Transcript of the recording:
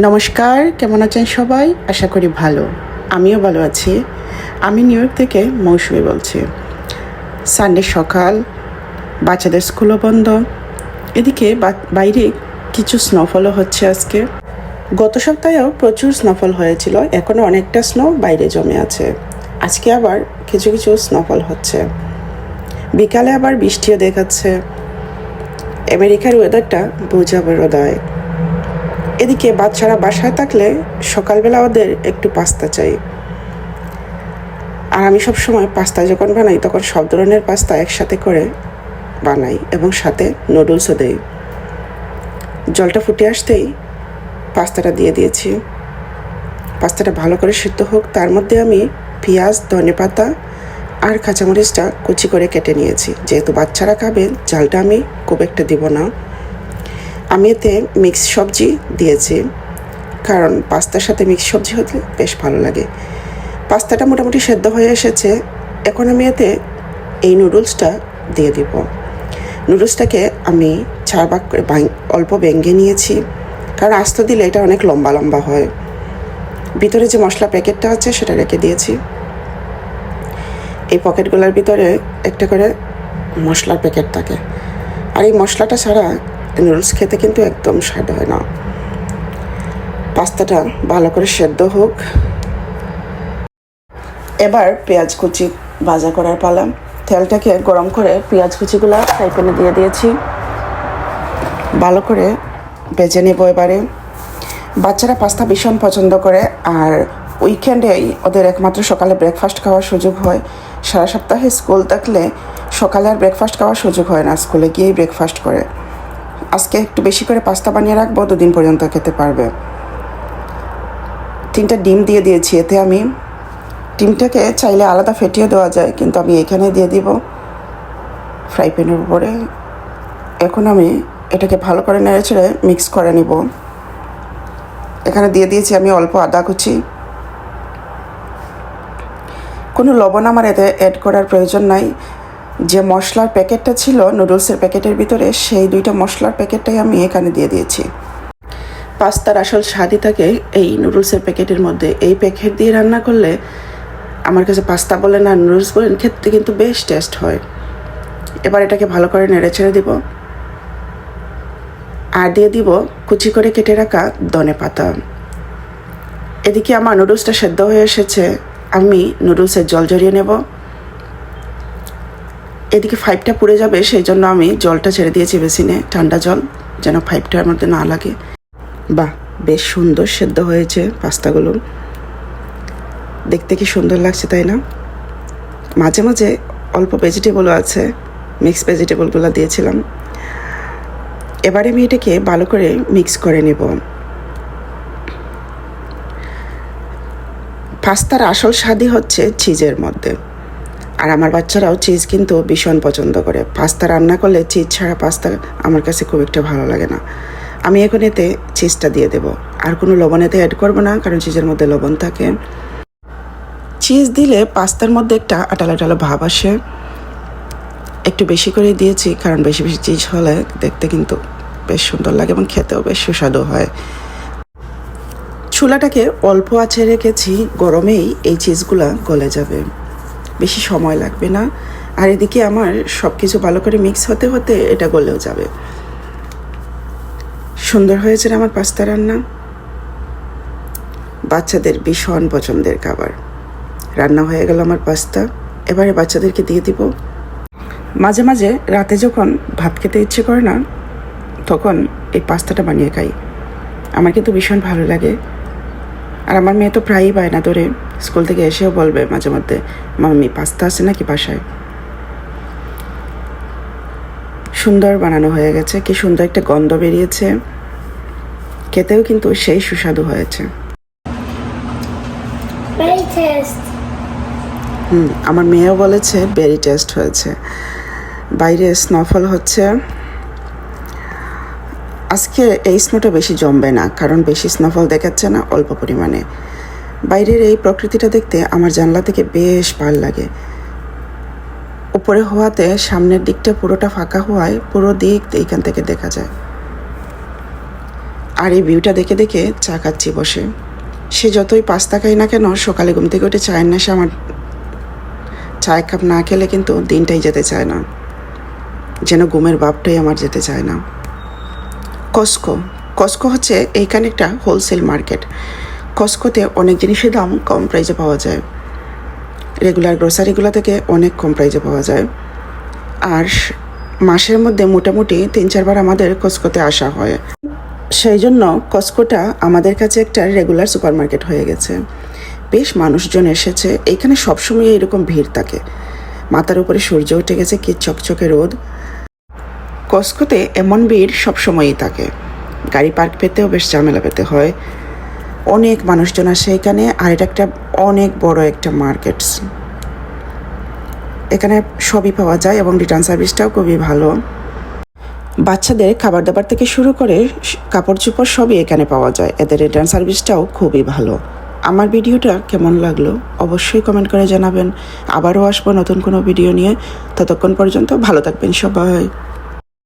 নমস্কার, কেমন আছেন সবাই? আশা করি ভালো। আমিও ভালো আছি। আমি নিউ ইয়র্ক থেকে মৌসুমি বলছি। সানডে সকাল, বাচ্চাদের স্কুলও বন্ধ। এদিকে বাইরে কিছু স্নোফলও হচ্ছে আজকে। গত সপ্তাহেও প্রচুর স্নোফল হয়েছিল, এখনও অনেকটা স্নো বাইরে জমে আছে। আজকে আবার কিছু কিছু স্নোফল হচ্ছে। বিকালে আবার বৃষ্টিও দেখাচ্ছে। আমেরিকার ওয়েদারটা বোঝা বড় দেয়। এদিকে বাচ্চারা বাসায় থাকলে সকালবেলা ওদের একটু পাস্তা চাই। আর আমি সব সময় পাস্তা যখন বানাই তখন সব ধরনের পাস্তা একসাথে করে বানাই এবং সাথে নুডলসও দেই। জলটা ফুটে আসতেই পাস্তাটা দিয়ে দিয়েছি। পাস্তাটা ভালো করে সিদ্ধ হোক, তার মধ্যে আমি পেঁয়াজ, ধনেপাতা আর কাঁচামরিচটা কুচি করে কেটে নিয়েছি। যেহেতু বাচ্চারা খাবে, ঝালটা আমি খুব একটা দিব না। আমি এতে মিক্স সবজি দিয়েছি, কারণ পাস্তার সাথে মিক্স সবজি হলে বেশ ভালো লাগে। পাস্তাটা মোটামুটি সেদ্ধ হয়ে এসেছে। এখন আমি এতে এই নুডলসটা দিয়ে দিব। নুডলসটাকে আমি 4 ভাগ করে অল্প ভেঙে নিয়েছি, কারণ আস্ত দিলে এটা অনেক লম্বা লম্বা হয়। ভিতরে যে মশলা প্যাকেটটা আছে সেটা রেখে দিয়েছি। এই পকেটগুলোর ভিতরে একটা করে মশলার প্যাকেট থাকে, আর এই মশলাটা ছাড়া নুডলস খেতে কিন্তু একদম স্বাদ হয় না। পাস্তাটা ভালো করে সেদ্ধ হোক। এবার পেঁয়াজ কুচি ভাজা করার পালা। তেলটাকে গরম করে পেঁয়াজ কুচিগুলো ফ্রাই প্যানে দিয়ে দিয়েছি। ভালো করে ভেজে নেব এবারে। বাচ্চারা পাস্তা ভীষণ পছন্দ করে, আর উইকেন্ডেই ওদের একমাত্র সকালে ব্রেকফাস্ট খাওয়ার সুযোগ হয়। সারা সপ্তাহে স্কুল থাকলে সকালে আর ব্রেকফাস্ট খাওয়ার সুযোগ হয় না, স্কুলে গিয়েই ব্রেকফাস্ট করে। আজকে একটু বেশি করে পাস্তা বানিয়ে রাখবো, 2 দিন পর্যন্ত খেতে পারবে। 3টা ডিম দিয়ে দিয়েছি এতে। আমি ডিমটাকে চাইলে আলাদা ফেটিয়ে দেওয়া যায়, কিন্তু আমি এখানে দিয়ে দিব ফ্রাই প্যানের উপরে। এখন আমি এটাকে ভালো করে নেড়েচেড়ে মিক্স করে নিব। এখানে দিয়ে দিয়েছি আমি অল্প আদা কুচি। কোনো লবণ আমার এতে অ্যাড করার প্রয়োজন নাই। যে মশলার প্যাকেটটা ছিল নুডলসের প্যাকেটের ভিতরে, সেই 2টা মশলার প্যাকেটটাই আমি এখানে দিয়ে দিয়েছি। পাস্তার আসল স্বাদই থাকে এই নুডলসের প্যাকেটের মধ্যে। এই প্যাকেট দিয়ে রান্না করলে আমার কাছে পাস্তা বলেন আর নুডলস বলেন, খেতে কিন্তু বেশ টেস্ট হয়। এবার এটাকে ভালো করে নেড়ে ছেড়ে দিব, আর দিয়ে দিব কুচি করে কেটে রাখা ধনেপাতা। এদিকে আমার নুডলসটা সেদ্ধ হয়ে এসেছে। আমি নুডলসের জল ঝরিয়ে নেব। এদিকে পাইপটা পুড়ে যাবে, সেই জন্য আমি জলটা ছেড়ে দিয়েছি বেসিনে, ঠান্ডা জল, যেন পাইপটার মধ্যে না লাগে। বাহ, বেশ সুন্দর সেদ্ধ হয়েছে পাস্তাগুলো। দেখতে কি সুন্দর লাগছে, তাই না? মাঝে মাঝে অল্প ভেজিটেবলও আছে, মিক্স ভেজিটেবলগুলো দিয়েছিলাম। এবারে আমি এটাকে ভালো করে মিক্স করে নেব। পাস্তার আসল স্বাদই হচ্ছে চিজের মধ্যে, আর আমার বাচ্চারাও চিজ কিন্তু ভীষণ পছন্দ করে। পাস্তা রান্না করলে চিজ ছাড়া পাস্তা আমার কাছে খুব একটা ভালো লাগে না। আমি এখন এতে চিজটা দিয়ে দেব, আর কোনো লবণ এতে অ্যাড করবো না, কারণ চিজের মধ্যে লবণ থাকে। চিজ দিলে পাস্তার মধ্যে একটা আটালো আটালো ভাব আসে। একটু বেশি করে দিয়েছি, কারণ বেশি বেশি চিজ হলে দেখতে কিন্তু বেশ সুন্দর লাগে এবং খেতেও বেশ সুস্বাদু হয়। চুলাটাকে অল্প আঁচে রেখেছি, গরমেই এই চিজগুলা গলে যাবে, বেশি সময় লাগবে না। আর এদিকে আমার সব কিছু ভালো করে মিক্স হতে হতে এটা গলেও যাবে। সুন্দর হয়েছে আমার পাস্তা রান্না। বাচ্চাদের ভীষণ পছন্দের খাবার। রান্না হয়ে গেল আমার পাস্তা। এবারে বাচ্চাদেরকে দিয়ে দিব। মাঝে মাঝে রাতে যখন ভাত খেতে ইচ্ছে করে না, তখন এই পাস্তাটা বানিয়ে খাই। আমার কিন্তু ভীষণ ভালো লাগে। আর আমার মেয়ে তো প্রায়ই বায়না ধরে, স্কুল থেকে এসেও বলবে মাঝে মধ্যে, মাম্মি পাস্তা আছে নাকি বাসায়। সুন্দর বানানো হয়ে গেছে, কি সুন্দর একটা গন্ধ বেরিয়েছে। খেতেও কিন্তু সেই সুস্বাদু হয়েছে। আমার মেয়েও বলেছে ভেরি টেস্ট হয়েছে। বাইরে স্নোফল হচ্ছে। আজকে এই স্নোটা বেশি জমবে না, কারণ বেশি স্নোফল দেখাচ্ছে না, অল্প পরিমাণে। বাইরের এই প্রকৃতিটা দেখতে আমার জানলা থেকে বেশ ভালো লাগে। উপরে হওয়াতে সামনের দিকটা পুরোটা ফাঁকা হওয়ায় পুরো দিক এইখান থেকে দেখা যায়। আর এই ভিউটা দেখে দেখে চা খাচ্ছি বসে। সে যতই পাস্তা খাই না কেন, সকালে ঘুম থেকে উঠে চায়ের নেশা আমার, চা এক কাপ না খেলে কিন্তু দিনটাই যেতে চায় না, যেন ঘুমের ভাবটাই আমার যেতে চায় না। কস্কো হচ্ছে এইখানে একটা হোলসেল মার্কেট। কস্কোতে অনেক জিনিসের দাম কম প্রাইসে পাওয়া যায়, রেগুলার গ্রোসারিগুলো থেকে অনেক কম প্রাইসে পাওয়া যায়। আর মাসের মধ্যে মোটামুটি 3-4 বার আমাদের কস্কোতে আসা হয়, সেই জন্য কস্কোটা আমাদের কাছে একটা রেগুলার সুপার মার্কেট হয়ে গেছে। বেশ মানুষজন এসেছে, এইখানে সবসময় এরকম ভিড় থাকে। মাথার উপরে সূর্য উঠে গেছে, কি চকচকে রোদ। কস্কোতে এমন ভিড় সবসময়ই থাকে, গাড়ি পার্ক পেতেও বেশ ঝামেলা পেতে হয়। অনেক মানুষজন আসে এখানে, আর এটা একটা অনেক বড় একটা মার্কেট। এখানে সবই পাওয়া যায় এবং রিটার্ন সার্ভিসটাও খুবই ভালো। বাচ্চাদের খাবার দাবার থেকে শুরু করে কাপড় চোপড় সবই এখানে পাওয়া যায়। এদের রিটার্ন সার্ভিসটাও খুবই ভালো। আমার ভিডিওটা কেমন লাগলো অবশ্যই কমেন্ট করে জানাবেন। আবারও আসবো নতুন কোনো ভিডিও নিয়ে। ততক্ষণ পর্যন্ত ভালো থাকবেন সবাই।